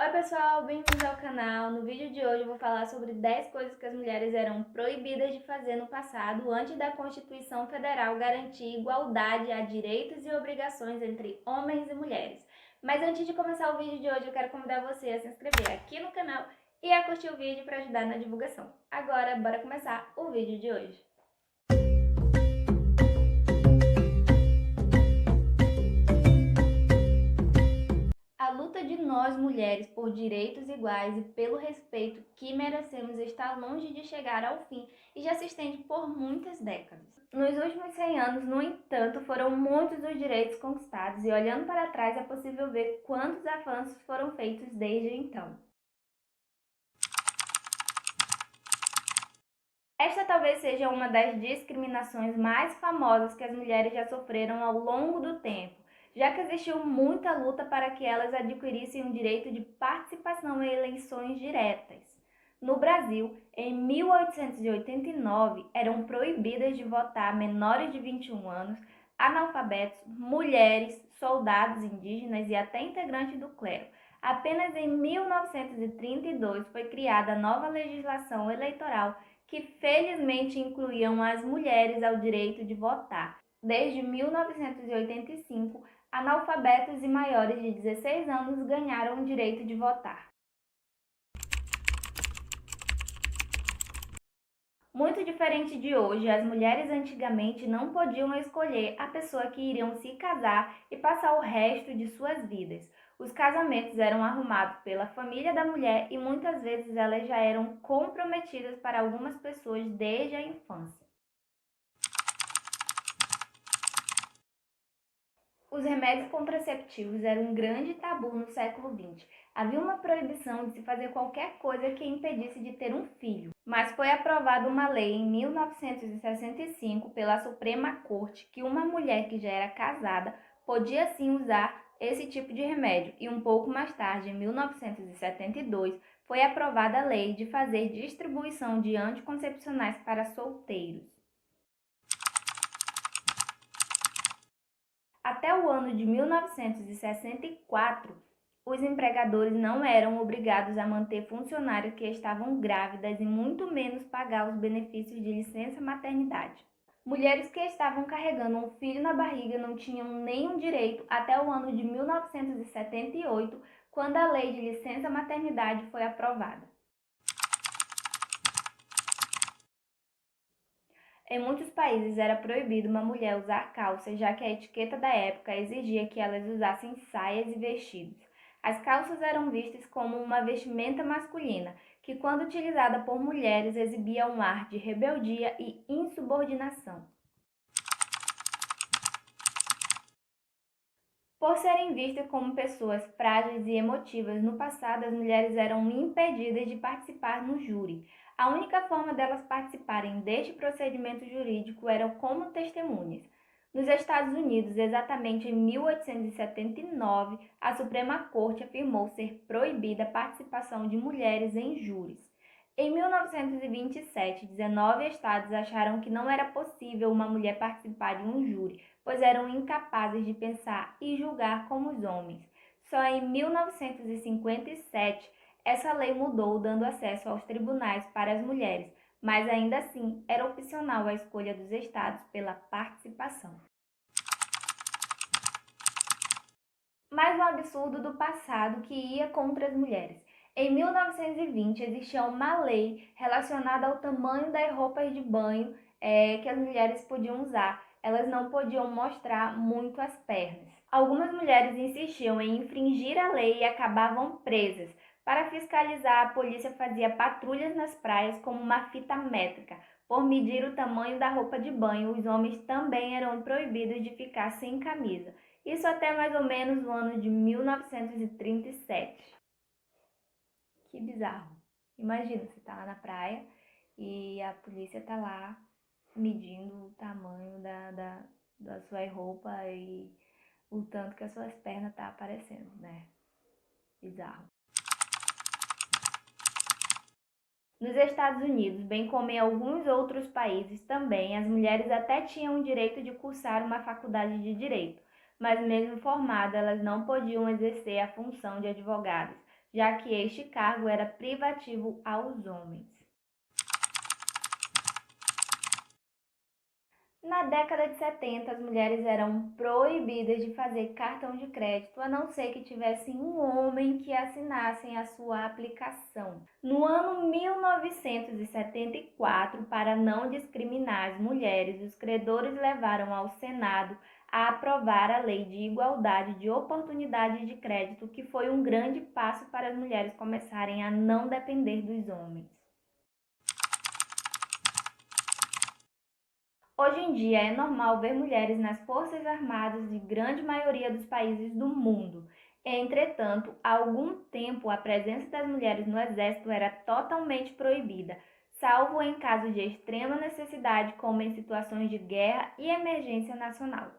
Oi pessoal, bem-vindos ao canal. No vídeo de hoje eu vou falar sobre 10 coisas que as mulheres eram proibidas de fazer no passado antes da Constituição Federal garantir igualdade a direitos e obrigações entre homens e mulheres. Mas antes de começar o vídeo de hoje eu quero convidar você a se inscrever aqui no canal e a curtir o vídeo para ajudar na divulgação. Agora, bora começar o vídeo de hoje. A luta de nós mulheres por direitos iguais e pelo respeito que merecemos está longe de chegar ao fim e já se estende por muitas décadas. Nos últimos 100 anos, no entanto, foram muitos os direitos conquistados e olhando para trás é possível ver quantos avanços foram feitos desde então. Esta talvez seja uma das discriminações mais famosas que as mulheres já sofreram ao longo do tempo, já que existiu muita luta para que elas adquirissem o direito de participação em eleições diretas. No Brasil, em 1889, eram proibidas de votar menores de 21 anos, analfabetos, mulheres, soldados indígenas e até integrantes do clero. Apenas em 1932 foi criada a nova legislação eleitoral que felizmente incluíam as mulheres ao direito de votar. Desde 1985, analfabetos e maiores de 16 anos ganharam o direito de votar. Muito diferente de hoje, as mulheres antigamente não podiam escolher a pessoa que iriam se casar e passar o resto de suas vidas. Os casamentos eram arrumados pela família da mulher e muitas vezes elas já eram comprometidas para algumas pessoas desde a infância. Os remédios contraceptivos eram um grande tabu no século XX. Havia uma proibição de se fazer qualquer coisa que impedisse de ter um filho. Mas foi aprovada uma lei em 1965 pela Suprema Corte que uma mulher que já era casada podia sim usar esse tipo de remédio. E um pouco mais tarde, em 1972, foi aprovada a lei de fazer distribuição de anticoncepcionais para solteiros. Até o ano de 1964, os empregadores não eram obrigados a manter funcionários que estavam grávidas e muito menos pagar os benefícios de licença maternidade. Mulheres que estavam carregando um filho na barriga não tinham nenhum direito até o ano de 1978, quando a lei de licença maternidade foi aprovada. Em muitos países era proibido uma mulher usar calças, já que a etiqueta da época exigia que elas usassem saias e vestidos. As calças eram vistas como uma vestimenta masculina, que quando utilizada por mulheres exibia um ar de rebeldia e insubordinação. Por serem vistas como pessoas frágeis e emotivas, no passado as mulheres eram impedidas de participar no júri. A única forma delas participarem deste procedimento jurídico era como testemunhas. Nos Estados Unidos, exatamente em 1879, a Suprema Corte afirmou ser proibida a participação de mulheres em júris. Em 1927, 19 estados acharam que não era possível uma mulher participar de um júri, pois eram incapazes de pensar e julgar como os homens. Só em 1957, essa lei mudou, dando acesso aos tribunais para as mulheres, mas ainda assim era opcional a escolha dos estados pela participação. Mais um absurdo do passado que ia contra as mulheres. Em 1920, existia uma lei relacionada ao tamanho das roupas de banho que as mulheres podiam usar. Elas não podiam mostrar muito as pernas. Algumas mulheres insistiam em infringir a lei e acabavam presas. Para fiscalizar, a polícia fazia patrulhas nas praias com uma fita métrica. Por medir o tamanho da roupa de banho, os homens também eram proibidos de ficar sem camisa. Isso até mais ou menos no ano de 1937. Que bizarro. Imagina, você tá lá na praia e a polícia tá lá medindo o tamanho da sua roupa e o tanto que as suas pernas tá aparecendo, né? Bizarro. Nos Estados Unidos, bem como em alguns outros países também, as mulheres até tinham o direito de cursar uma faculdade de direito, mas mesmo formadas, elas não podiam exercer a função de advogadas, já que este cargo era privativo aos homens. Na década de 70, as mulheres eram proibidas de fazer cartão de crédito, a não ser que tivessem um homem que assinasse a sua aplicação. No ano 1974, para não discriminar as mulheres, os credores levaram ao Senado a aprovar a Lei de Igualdade de Oportunidade de Crédito, que foi um grande passo para as mulheres começarem a não depender dos homens. Hoje em dia é normal ver mulheres nas forças armadas de grande maioria dos países do mundo. Entretanto, há algum tempo a presença das mulheres no exército era totalmente proibida, salvo em casos de extrema necessidade, como em situações de guerra e emergência nacional.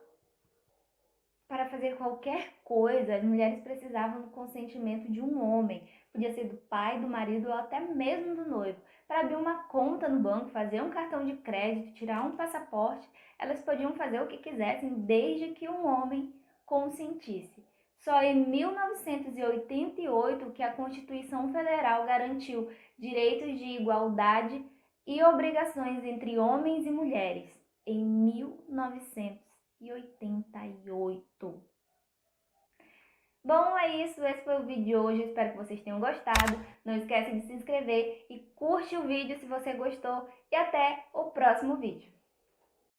Para fazer qualquer coisa, as mulheres precisavam do consentimento de um homem, podia ser do pai, do marido ou até mesmo do noivo. Para abrir uma conta no banco, fazer um cartão de crédito, tirar um passaporte, elas podiam fazer o que quisessem desde que um homem consentisse. Só em 1988 que a Constituição Federal garantiu direitos de igualdade e obrigações entre homens e mulheres. Em 1988. Bom, é isso. Esse foi o vídeo de hoje. Espero que vocês tenham gostado. Não esquece de se inscrever e curte o vídeo se você gostou. E até o próximo vídeo.